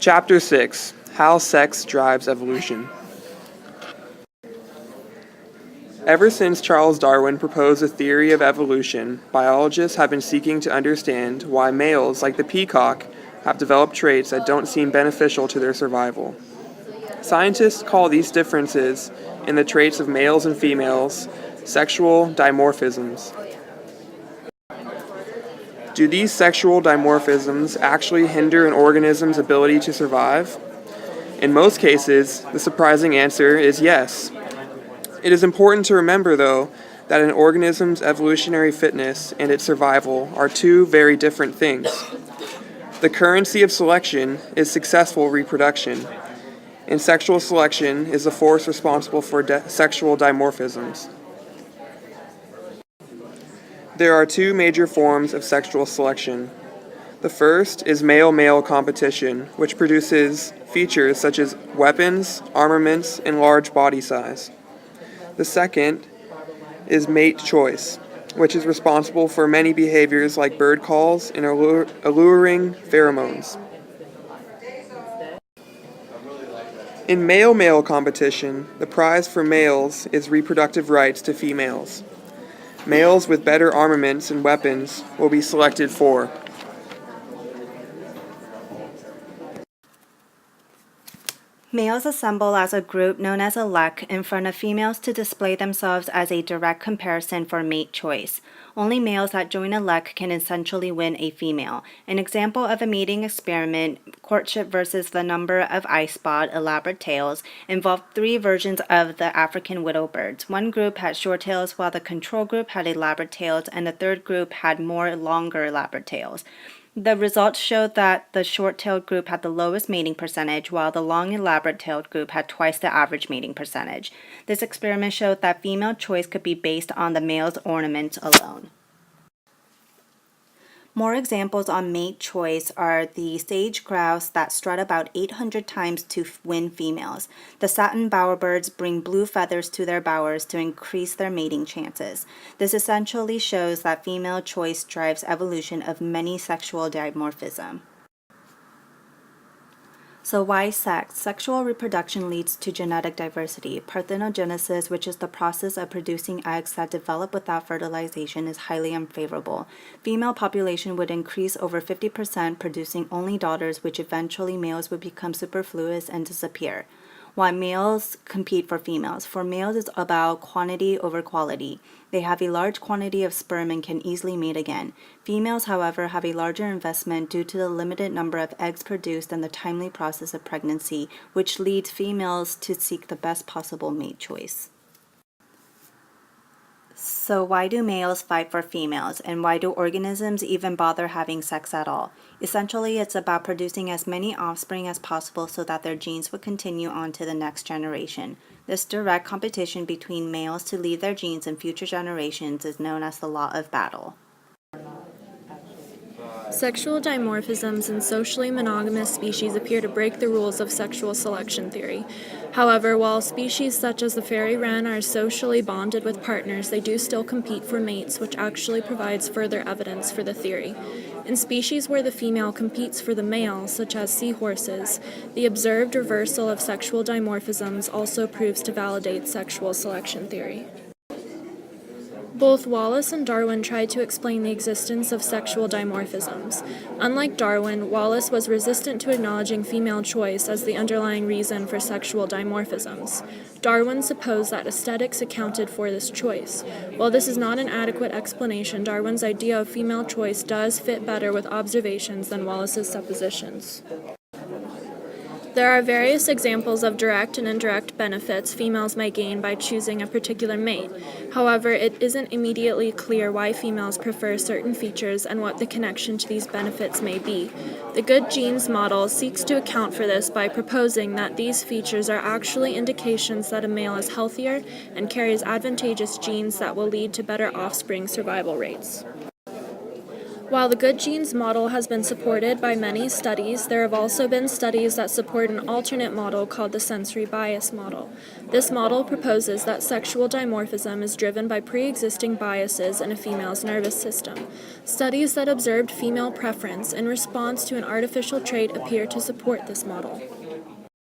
Chapter 6: How Sex Drives Evolution. Ever since Charles Darwin proposed a theory of evolution, biologists have been seeking to understand why males, like the peacock, have developed traits that don't seem beneficial to their survival. Scientists call these differences in the traits of males and females sexual dimorphisms. Do these sexual dimorphisms actually hinder an organism's ability to survive? In most cases, the surprising answer is yes. It is important to remember, though, that an organism's evolutionary fitness and its survival are two very different things. The currency of selection is successful reproduction, and sexual selection is the force responsible for sexual dimorphisms. There are two major forms of sexual selection. The first is male-male competition, which produces features such as weapons, armaments, and large body size. The second is mate choice, which is responsible for many behaviors like bird calls and alluring pheromones. In male-male competition, the prize for males is reproductive rights to females. Males with better armaments and weapons will be selected for. Males assemble as a group known as a lek in front of females to display themselves as a direct comparison for mate choice. Only males that join a lek can essentially win a female. An example of a mating experiment, courtship versus the number of eye-spot elaborate tails, involved three versions of the African widow birds. One group had short tails while the control group had elaborate tails, and the third group had more longer elaborate tails. The results showed that the short-tailed group had the lowest mating percentage, while the long, elaborate-tailed group had twice the average mating percentage. This experiment showed that female choice could be based on the male's ornaments alone. More examples on mate choice are the sage grouse that strut about 800 times to win females. The satin bowerbirds bring blue feathers to their bowers to increase their mating chances. This essentially shows that female choice drives evolution of many sexual dimorphism. So why sex? Sexual reproduction leads to genetic diversity. Parthenogenesis, which is the process of producing eggs that develop without fertilization, is highly unfavorable. Female population would increase over 50%, producing only daughters, which eventually males would become superfluous and disappear. Why males compete for females. For males, it's about quantity over quality. They have a large quantity of sperm and can easily mate again. Females, however, have a larger investment due to the limited number of eggs produced and the timely process of pregnancy, which leads females to seek the best possible mate choice. So why do males fight for females, and why do organisms even bother having sex at all? Essentially, it's about producing as many offspring as possible so that their genes would continue on to the next generation. This direct competition between males to leave their genes in future generations is known as the law of battle. Sexual dimorphisms in socially monogamous species appear to break the rules of sexual selection theory. However, while species such as the fairy wren are socially bonded with partners, they do still compete for mates, which actually provides further evidence for the theory. In species where the female competes for the male, such as seahorses, the observed reversal of sexual dimorphisms also proves to validate sexual selection theory. Both Wallace and Darwin tried to explain the existence of sexual dimorphisms. Unlike Darwin, Wallace was resistant to acknowledging female choice as the underlying reason for sexual dimorphisms. Darwin supposed that aesthetics accounted for this choice. While this is not an adequate explanation, Darwin's idea of female choice does fit better with observations than Wallace's suppositions. There are various examples of direct and indirect benefits females may gain by choosing a particular mate. However, it isn't immediately clear why females prefer certain features and what the connection to these benefits may be. The good genes model seeks to account for this by proposing that these features are actually indications that a male is healthier and carries advantageous genes that will lead to better offspring survival rates. While the good genes model has been supported by many studies, there have also been studies that support an alternate model called the sensory bias model. This model proposes that sexual dimorphism is driven by pre-existing biases in a female's nervous system. Studies that observed female preference in response to an artificial trait appear to support this model.